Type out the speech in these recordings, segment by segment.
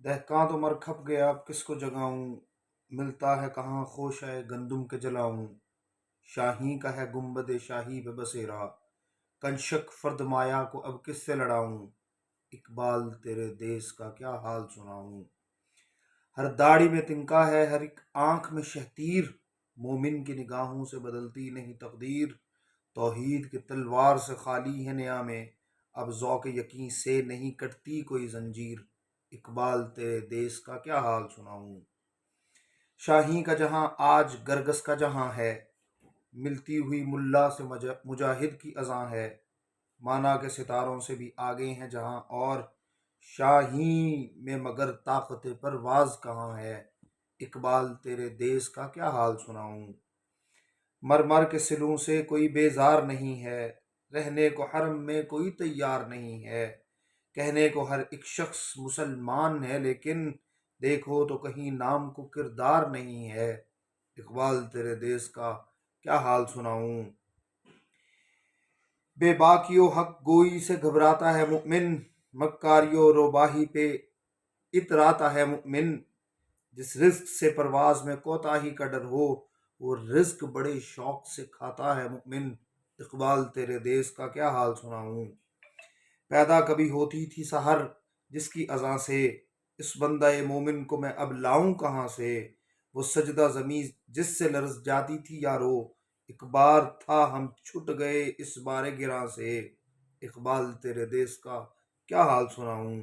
دہقاں تو مر کھپ گیا اب کس کو جگاؤں، ملتا ہے کہاں خوشۂ گندم کے جلاؤں۔ شاہیں کا ہے گنبد شاہی پہ بسیرا، کنشک فرد مایا کو اب کس سے لڑاؤں۔ اقبال تیرے دیس کا کیا حال سناؤں۔ ہر داڑھی میں تنکا ہے ہر ایک آنکھ میں شہتیر، مومن کی نگاہوں سے بدلتی نہیں تقدیر۔ توحید کی تلوار سے خالی ہے نیامیں، اب ذوق یقین سے نہیں کٹتی کوئی زنجیر۔ اقبال تیرے دیس کا کیا حال سناؤں۔ شاہیں کا جہاں آج گرگس کا جہاں ہے، ملتی ہوئی ملا سے مجاہد کی اذاں ہے۔ مانا کہ ستاروں سے بھی آگے ہیں جہاں اور، شاہیں میں مگر طاقت پرواز کہاں ہے۔ اقبال تیرے دیس کا کیا حال سناؤں۔ مر مر کے سلوں سے کوئی بیزار نہیں ہے، رہنے کو حرم میں کوئی تیار نہیں ہے۔ کہنے کو ہر ایک شخص مسلمان ہے، لیکن دیکھو تو کہیں نام کو کردار نہیں ہے۔ اقبال تیرے دیس کا کیا حال سناؤں۔ بے باکی و حق گوئی سے گھبراتا ہے مؤمن، مکاری و روباہی پہ اتراتا ہے مؤمن۔ جس رزق سے پرواز میں کوتاہی کا ڈر ہو، وہ رزق بڑے شوق سے کھاتا ہے مؤمن۔ اقبال تیرے دیس کا کیا حال سناؤں۔ پیدا کبھی ہوتی تھی سحر جس کی اذاں سے، اس بندہ مومن کو میں اب لاؤں کہاں سے۔ وہ سجدہ زمیں جس سے لرز جاتی تھی یارو، ایک بار تھا ہم چھٹ گئے اس بار گراں سے۔ اقبال تیرے دیس کا کیا حال سناؤں۔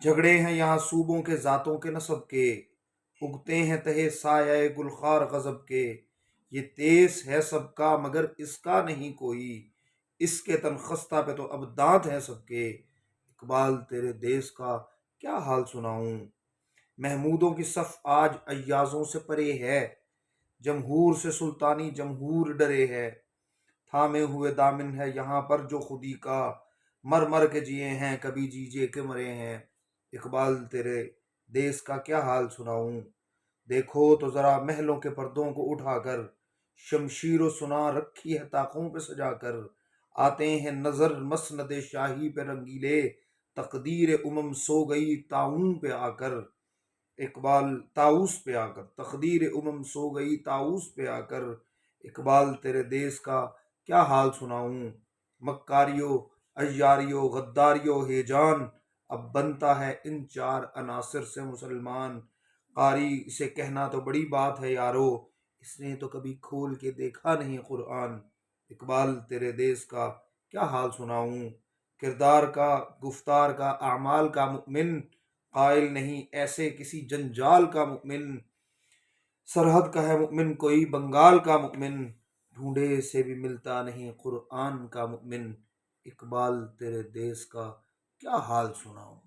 جھگڑے ہیں یہاں صوبوں کے ذاتوں کے نسب کے، اگتے ہیں تہے سایہ گلخار غضب کے۔ یہ دیس ہے سب کا مگر اس کا نہیں کوئی، اس کے تن خستہ پہ تو اب دانت ہیں سب کے۔ اقبال تیرے دیس کا کیا حال سناؤں۔ محمودوں کی صف آج ایازوں سے پرے ہے، جمہور سے سلطانی جمہور ڈرے ہے۔ تھامے ہوئے دامن ہے یہاں پر جو خودی کا، مر مر کے جیے ہیں کبھی جیجے کے مرے ہیں۔ اقبال تیرے دیس کا کیا حال سناؤں۔ دیکھو تو ذرا محلوں کے پردوں کو اٹھا کر، شمشیر و سنا رکھی ہے طاقوں پہ سجا کر۔ آتے ہیں نظر مسند شاہی پہ رنگیلے، تقدیر امم سو گئی طاؤس پہ آ کر۔ اقبال طاؤس پہ آ کر، تقدیر امم سو گئی طاؤس پہ آ کر۔ اقبال تیرے دیس کا کیا حال سناؤں۔ مکاریو عیاریو غداریو ہیجان، اب بنتا ہے ان چار عناصر سے مسلمان۔ قاری سے کہنا تو بڑی بات ہے یارو، اس نے تو کبھی کھول کے دیکھا نہیں قرآن۔ اقبال تیرے دیس کا کیا حال سناؤں۔ کردار کا، گفتار کا، اعمال کا مؤمن، قائل نہیں ایسے کسی جنجال کا مؤمن۔ سرحد کا ہے مؤمن کوئی بنگال کا مؤمن، ڈھونڈے سے بھی ملتا نہیں قرآن کا مؤمن۔ اقبال تیرے دیس کا کیا حال سناؤں۔